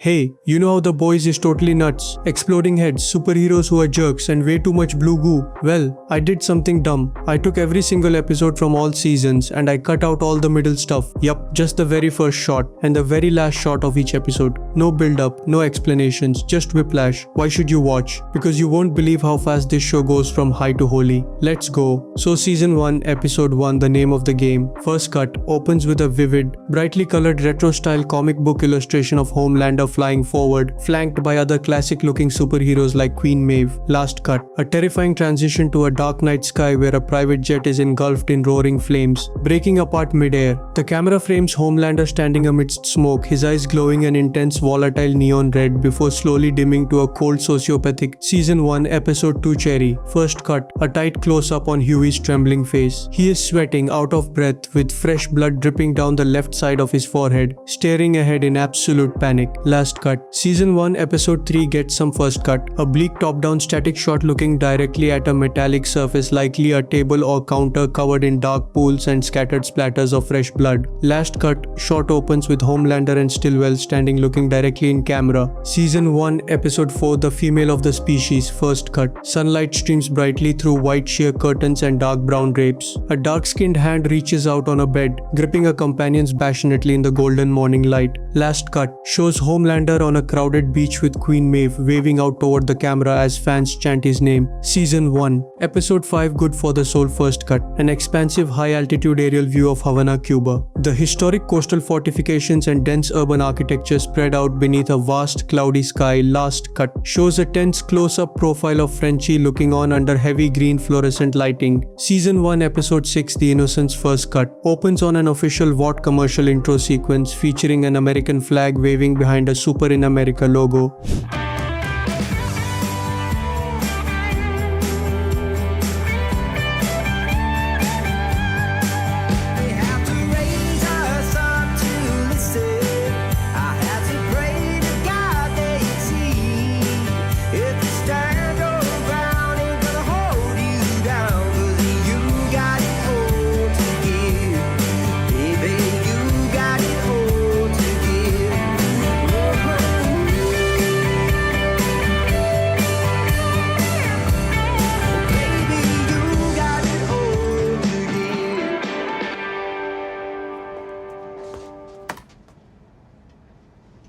Hey, you know how The Boys is totally nuts? Exploding heads, superheroes who are jerks, and way too much blue goo? Well, I did something dumb. I took every single episode from all seasons and I cut out all the middle stuff. Yup, just the very first shot and the very last shot of each episode. No build up, no explanations, just whiplash. Why should you watch? Because you won't believe how fast this show goes from high to holy. Let's go. So season 1, episode 1, the name of the game. First cut opens with a vivid, brightly colored retro-style comic book illustration of Homelander flying forward, flanked by other classic-looking superheroes like Queen Maeve. Last cut, a terrifying transition to a dark night sky where a private jet is engulfed in roaring flames, breaking apart mid-air. The camera frames Homelander standing amidst smoke, his eyes glowing an intense volatile neon red before slowly dimming to a cold sociopathic Season 1 Episode 2 Cherry. First cut, a tight close-up on Huey's trembling face. He is sweating, out of breath, with fresh blood dripping down the left side of his forehead, staring ahead in absolute panic. Last cut, Season 1 Episode 3 gets some first cut, a bleak top-down static shot looking directly at a metallic surface, likely a table or counter covered in dark pools and scattered splatters of fresh blood. Last cut, shot opens with Homelander and Stillwell standing looking directly in camera. Season 1 Episode 4, the female of the species. First cut, sunlight streams brightly through white sheer curtains and dark brown drapes. A dark-skinned hand reaches out on a bed, gripping a companion's passionately in the golden morning light. Last cut, shows Homelander on a crowded beach with Queen Maeve waving out toward the camera as fans chant his name. Season 1, Episode 5, Good for the Soul. First cut, an expansive high-altitude aerial view of Havana, Cuba. The historic coastal fortifications and dense urban architecture spread out beneath a vast cloudy sky. Last cut, shows a tense close-up profile of Frenchie looking on under heavy green fluorescent lighting. Season 1, Episode 6, The Innocents. First cut, opens on an official Watt commercial intro sequence featuring an American flag waving behind a Super in America logo.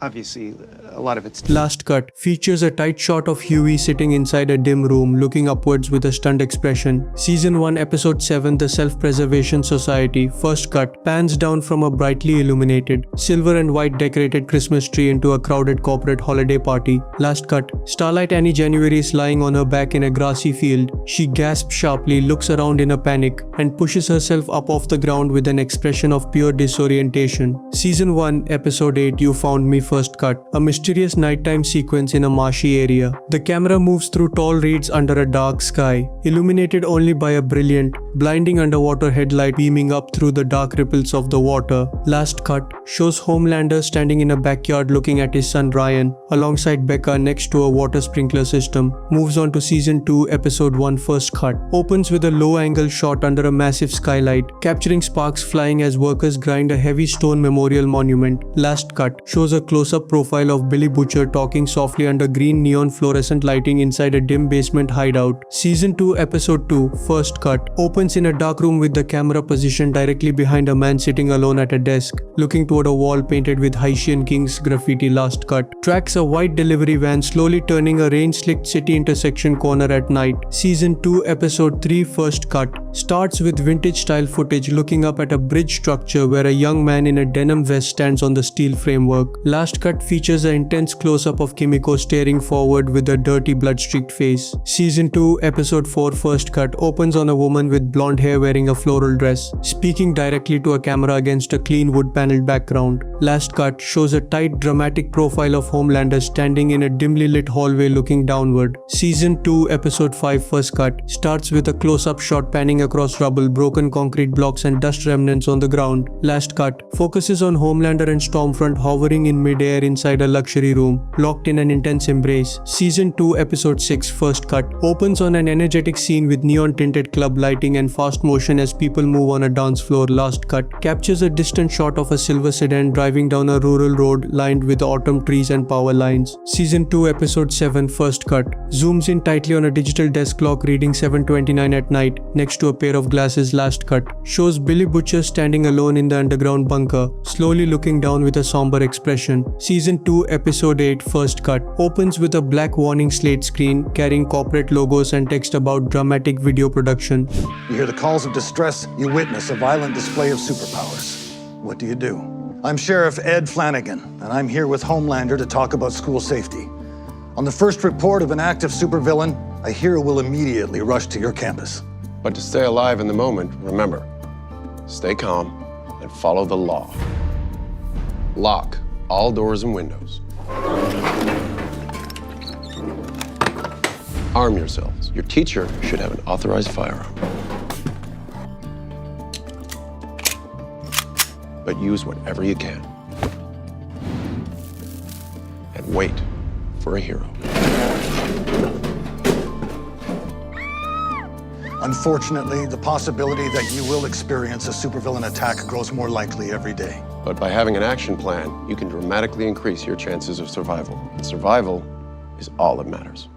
Obviously, a lot of it's... Last cut features a tight shot of Huey sitting inside a dim room looking upwards with a stunned expression. Season 1 Episode 7, The Self-Preservation Society. First cut pans down from a brightly illuminated, silver and white decorated Christmas tree into a crowded corporate holiday party. Last cut, Starlight Annie January is lying on her back in a grassy field. She gasps sharply, looks around in a panic, and pushes herself up off the ground with an expression of pure disorientation. Season 1 Episode 8, You Found Me. First cut, a mysterious nighttime sequence in a marshy area. The camera moves through tall reeds under a dark sky, illuminated only by a brilliant, blinding underwater headlight beaming up through the dark ripples of the water. Last cut, shows Homelander standing in a backyard looking at his son Ryan, alongside Becca next to a water sprinkler system. Moves on to Season 2 Episode 1. First cut, opens with a low-angle shot under a massive skylight, capturing sparks flying as workers grind a heavy stone memorial monument. Last cut, shows a close-up profile of Billy Butcher talking softly under green neon fluorescent lighting inside a dim basement hideout. Season 2 Episode 2, First cut, opens in a dark room with the camera positioned directly behind a man sitting alone at a desk, looking toward a wall painted with Haitian King's graffiti. Last cut, tracks a white delivery van slowly turning a rain-slicked city intersection corner at night. Season 2 Episode 3, First cut, starts with vintage-style footage looking up at a bridge structure where a young man in a denim vest stands on the steel framework. Last cut features an intense close-up of Kimiko staring forward with a dirty blood-streaked face. Season 2 Episode 4, First cut, opens on a woman with blonde hair wearing a floral dress, speaking directly to a camera against a clean wood-paneled background. Last cut shows a tight, dramatic profile of Homelander standing in a dimly lit hallway looking downward. Season 2 Episode 5, First cut, starts with a close-up shot panning across rubble, broken concrete blocks and dust remnants on the ground. Last cut focuses on Homelander and Stormfront hovering in mid air inside a luxury room, locked in an intense embrace. Season 2 Episode 6 First Cut opens on an energetic scene with neon-tinted club lighting and fast motion as people move on a dance floor. Last cut captures a distant shot of a silver sedan driving down a rural road lined with autumn trees and power lines. Season 2 Episode 7 First Cut zooms in tightly on a digital desk clock reading 7:29 at night next to a pair of glasses. Last cut shows Billy Butcher standing alone in the underground bunker, slowly looking down with a somber expression. Season 2 Episode 8 First Cut opens with a black warning slate screen carrying corporate logos and text about dramatic video production. You hear the calls of distress, you witness a violent display of superpowers. What do? I'm Sheriff Ed Flanagan, and I'm here with Homelander to talk about school safety. On the first report of an active supervillain, a hero will immediately rush to your campus. But to stay alive in the moment, remember, stay calm and follow the law. Lock all doors and windows. Arm yourselves. Your teacher should have an authorized firearm. But use whatever you can. And wait for a hero. Unfortunately, the possibility that you will experience a supervillain attack grows more likely every day. But by having an action plan, you can dramatically increase your chances of survival. And survival is all that matters.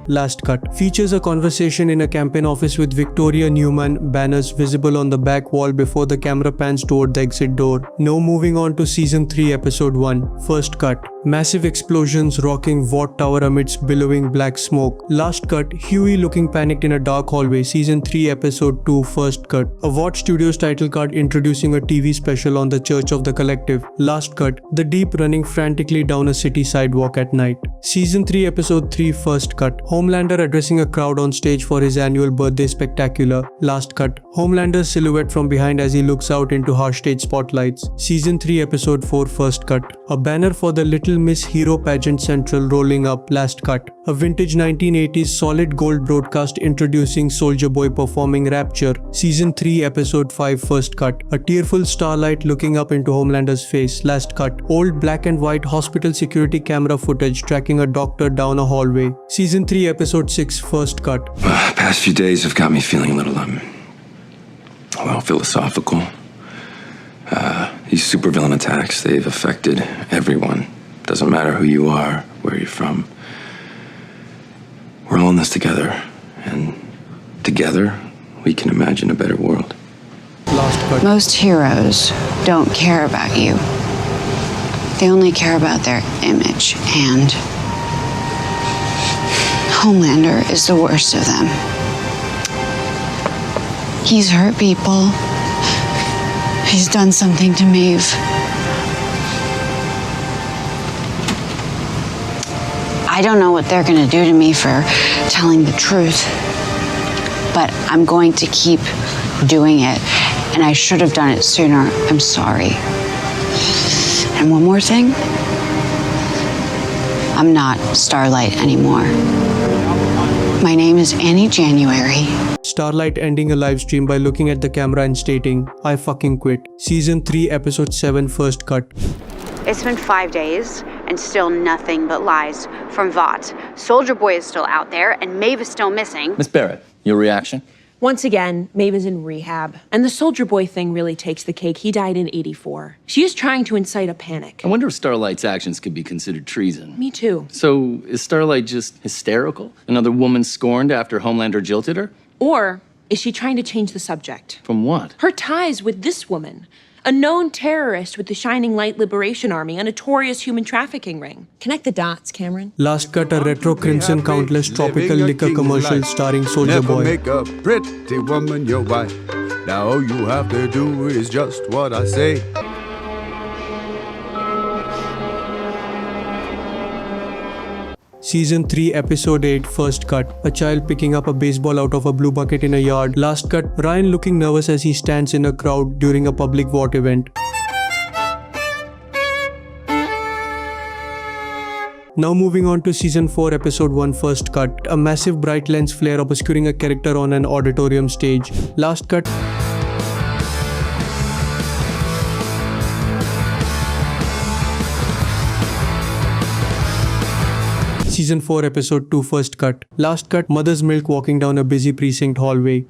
Last cut features a conversation in a campaign office with Victoria Newman, banners visible on the back wall before the camera pans toward the exit door. Now moving on to Season 3 Episode 1 First Cut. Massive explosions rocking Vought Tower amidst billowing black smoke. Last cut, Huey looking panicked in a dark hallway. Season 3 Episode 2 First Cut. A Vought Studios title card introducing a TV special on the Church of the Collective. Last cut, the Deep running frantically down a city sidewalk at night. Season 3 Episode 3 First Cut. Homelander addressing a crowd on stage for his annual birthday spectacular. Last cut, Homelander's silhouette from behind as he looks out into harsh stage spotlights. Season 3 Episode 4 First Cut. A banner for the Little Miss Hero Pageant Central rolling up. Last cut. A vintage 1980s solid gold broadcast introducing Soulja Boy performing Rapture. Season 3 Episode 5 First Cut. A tearful Starlight looking up into Homelander's face. Last cut. Old black and white hospital security camera footage tracking a doctor down a hallway. Season 3 Episode 6 First Cut. Past few days have got me feeling a little, philosophical. These supervillain attacks, they've affected everyone. Doesn't matter who you are, where you're from. We're all in this together, and together we can imagine a better world. Last cut. Most heroes don't care about you. They only care about their image, and Homelander is the worst of them. He's hurt people. He's done something to Maeve. I don't know what they're gonna do to me for telling the truth, but I'm going to keep doing it, and I should have done it sooner. I'm sorry. And one more thing, I'm not Starlight anymore. My name is Annie January. Starlight ending a live stream by looking at the camera and stating, "I fucking quit." Season 3 Episode 7 First Cut. It's been 5 days, and still nothing but lies from Vought. Soulja Boy is still out there, and Maeve is still missing. Miss Barrett, your reaction? Once again, Maeve is in rehab, and the Soulja Boy thing really takes the cake. He died in '84. She is trying to incite a panic. I wonder if Starlight's actions could be considered treason. Me too. So, is Starlight just hysterical? Another woman scorned after Homelander jilted her? Or is she trying to change the subject? From what? Her ties with this woman. A known terrorist with the Shining Light Liberation Army, a notorious human trafficking ring. Connect the dots, Cameron. Last cut, a retro Crimson Countless tropical liquor commercial starring Soulja Boy. Never make a pretty woman your wife. Now all you have to do is just what I say. Season 3 Episode 8 First Cut. A child picking up a baseball out of a blue bucket in a yard. Last cut, Ryan looking nervous as he stands in a crowd during a public Vought event. Now moving on to Season 4 Episode 1 First Cut. A massive bright lens flare obscuring a character on an auditorium stage. Last cut. Season 4 Episode 2 First Cut. Last cut, Mother's Milk walking down a busy precinct hallway.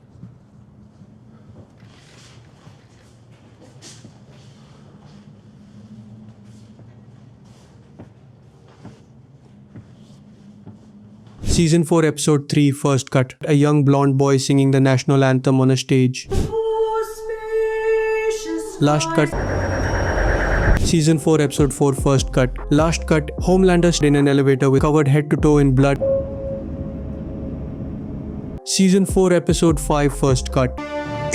Season 4 Episode 3 First Cut. A young blonde boy singing the national anthem on a stage. Last cut. Season 4 Episode 4 First Cut. Last cut, Homelander in an elevator with covered head to toe in blood. Season 4 Episode 5 First Cut.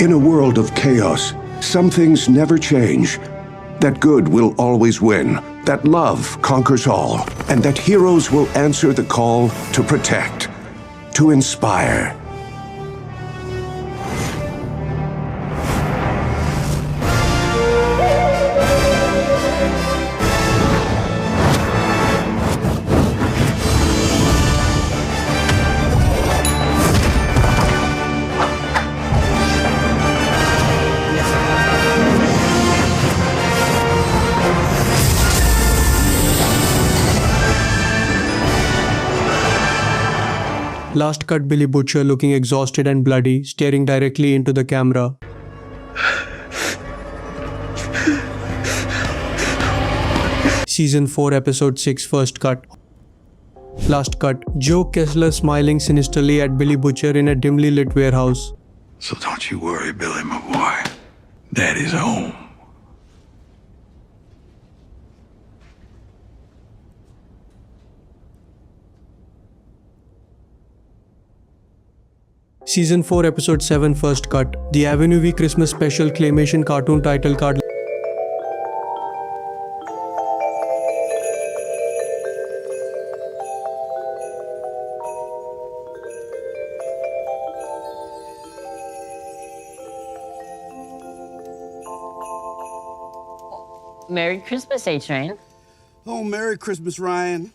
In a world of chaos, some things never change. That good will always win. That love conquers all. And that heroes will answer the call to protect, to inspire. Last cut, Billy Butcher looking exhausted and bloody, staring directly into the camera. Season 4 Episode 6 First Cut. Last cut, Joe Kessler smiling sinisterly at Billy Butcher in a dimly lit warehouse. So don't you worry, Billy, my boy. Daddy's home. Season 4 Episode 7 First Cut. The Avenue V Christmas Special Claymation cartoon title card. Merry Christmas, A-Train. Oh, Merry Christmas, Ryan.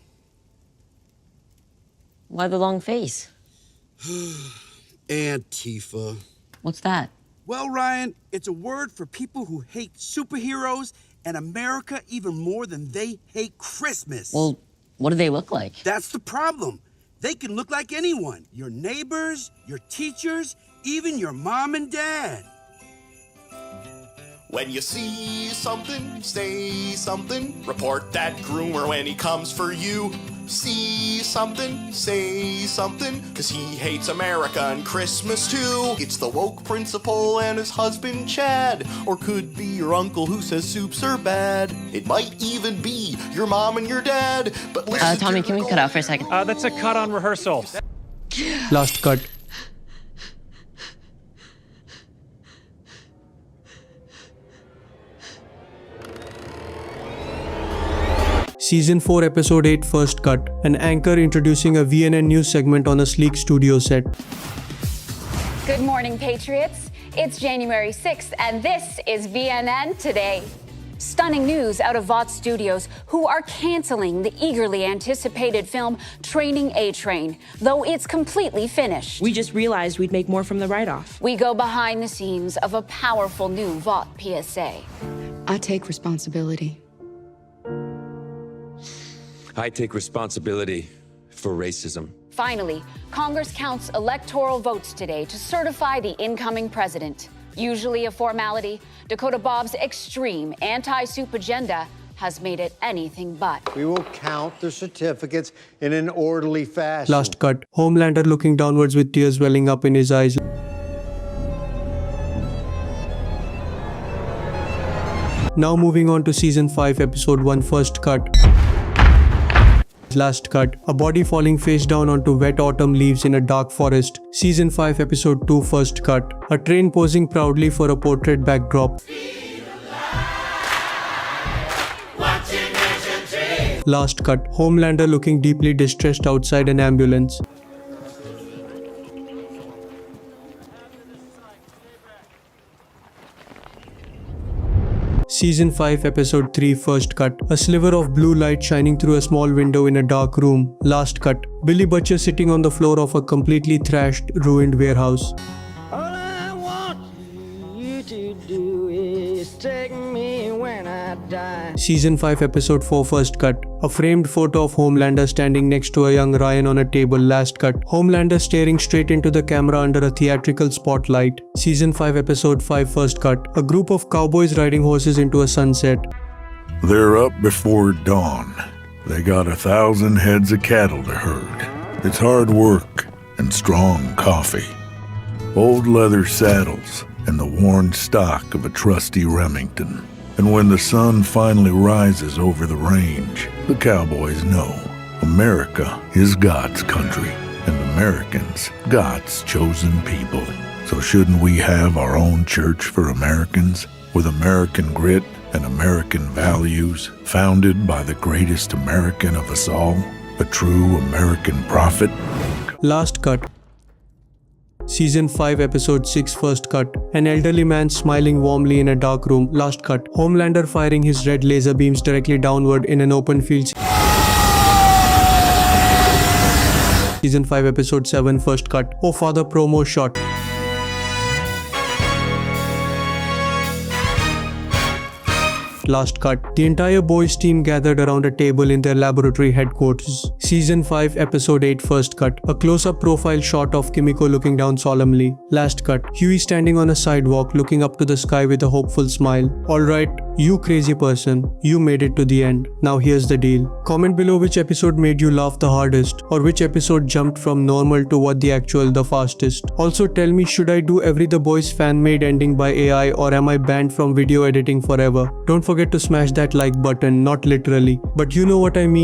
Why the long face? Antifa. What's that? Well, Ryan, it's a word for people who hate superheroes and America even more than they hate Christmas. Well, what do they look like? That's the problem. They can look like anyone. Your neighbors, your teachers, even your mom and dad. When you see something, say something. Report that groomer when he comes for you. See something, say something. 'Cause he hates America and Christmas too. It's the woke principal and his husband Chad. Or could be your uncle who says soups are bad. It might even be your mom and your dad. But listen, Tommy, can we cut out for a second? That's a cut on rehearsal. Last cut. Season 4 Episode 8 First Cut. An anchor introducing a VNN news segment on a sleek studio set. Good morning, Patriots. It's January 6th, and this is VNN Today. Stunning news out of VOT Studios, who are canceling the eagerly anticipated film Training A-Train, though it's completely finished. We just realized we'd make more from the write-off. We go behind the scenes of a powerful new VOT PSA. I take responsibility. I take responsibility for racism. Finally, Congress counts electoral votes today to certify the incoming president. Usually a formality, Dakota Bob's extreme anti-soup agenda has made it anything but. We will count the certificates in an orderly fashion. Last cut, Homelander looking downwards with tears welling up in his eyes. Now moving on to Season 5 Episode 1 First Cut. Last cut, a body falling face down onto wet autumn leaves in a dark forest. Season 5 Episode 2 First Cut, a train posing proudly for a portrait backdrop. Last cut, Homelander looking deeply distressed outside an ambulance. Season 5 Episode 3 First Cut, a sliver of blue light shining through a small window in a dark room. Last cut, Billy Butcher sitting on the floor of a completely trashed, ruined warehouse. All I want you to do is take me when I die. Season 5 Episode 4 First Cut. A framed photo of Homelander standing next to a young Ryan on a table. Last cut. Homelander staring straight into the camera under a theatrical spotlight. Season 5 Episode 5 First Cut. A group of cowboys riding horses into a sunset. They're up before dawn. They got 1,000 heads of cattle to herd. It's hard work and strong coffee. Old leather saddles and the worn stock of a trusty Remington. And when the sun finally rises over the range, the cowboys know America is God's country and Americans God's chosen people. So shouldn't we have our own church for Americans with American grit and American values, founded by the greatest American of us all, a true American prophet? Last cut. Season 5 Episode 6 First Cut. An elderly man smiling warmly in a dark room. Last cut. Homelander firing his red laser beams directly downward in an open field. Season 5 Episode 7 First Cut. Oh Father promo shot. Last cut. The entire boys team gathered around a table in their laboratory headquarters. Season 5 Episode 8 First Cut. A close-up profile shot of Kimiko looking down solemnly. Last cut. Huey standing on a sidewalk looking up to the sky with a hopeful smile. Alright, you crazy person, you made it to the end. Now here's the deal. Comment below which episode made you laugh the hardest, or which episode jumped from normal to what the actual the fastest. Also tell me, should I do every The Boys fan-made ending by AI, or am I banned from video editing forever? Don't forget to smash that like button, not literally, but you know what I mean.